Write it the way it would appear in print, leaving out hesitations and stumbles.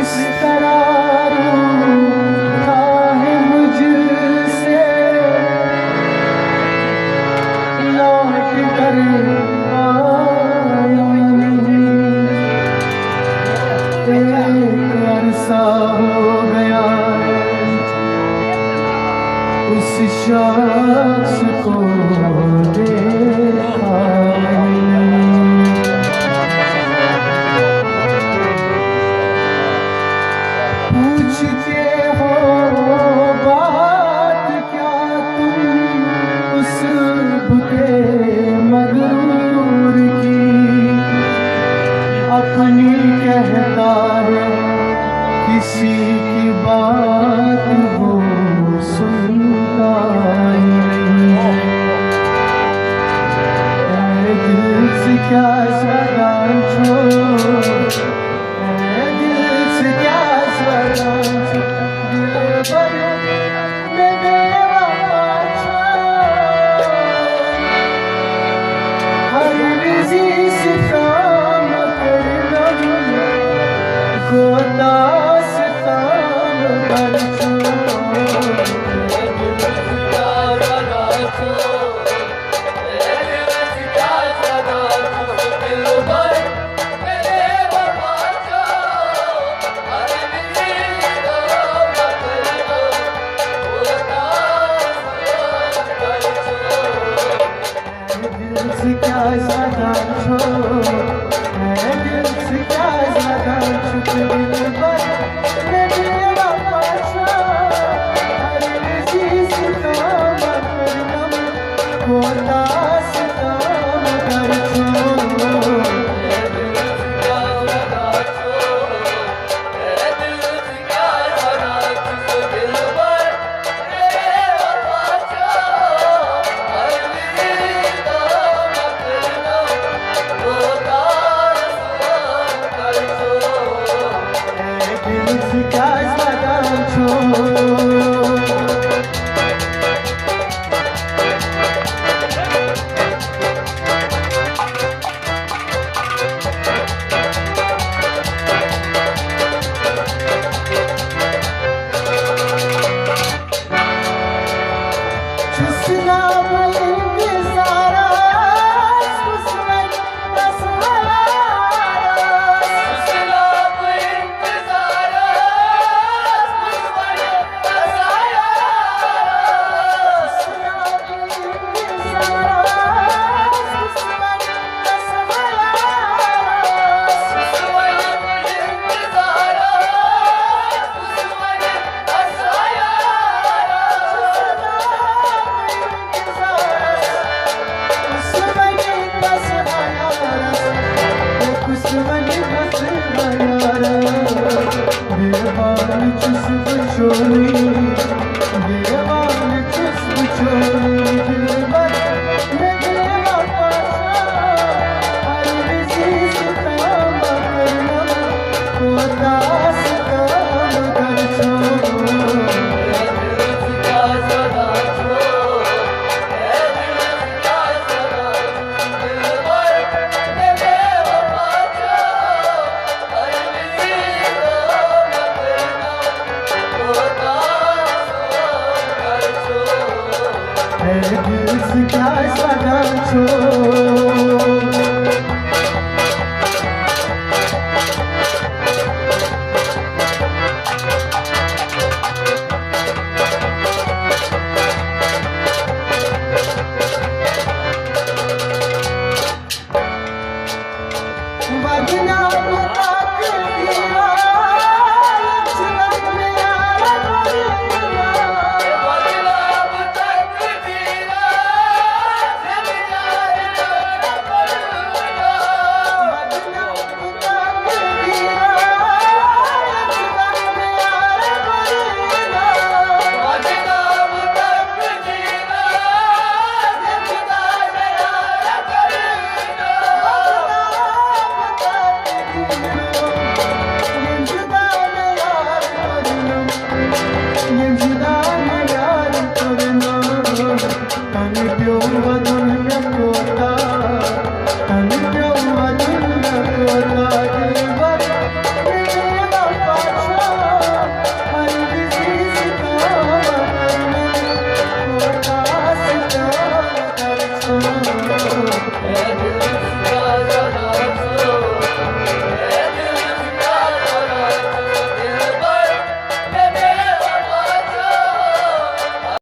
किस तरह रूठा है मुझसे लौट कर आया नहीं। एक अरसा हो गया उस शख्स को देखा नहीं। पूछते हो बात क्या तुम उस बुते मगरूर की, अपनी कहता है किसी की बात वो सुनता ही नहीं। ऐ दिल से क्या सदा छोड़, ऐ दिल से क्या सदा छोड़, दिल भर में बेवफा छोड़। हर किसी से काम करना गोता क्या ज़्यादा छोड़, मैं दिल से क्या ज़्यादा छुप दिल भर में बेवफा छोड़। हर किसी से काम करना होता सितम कर छोड़। क्या ज़्यादा छोड़। क्या ज़्यादा छोड़। छो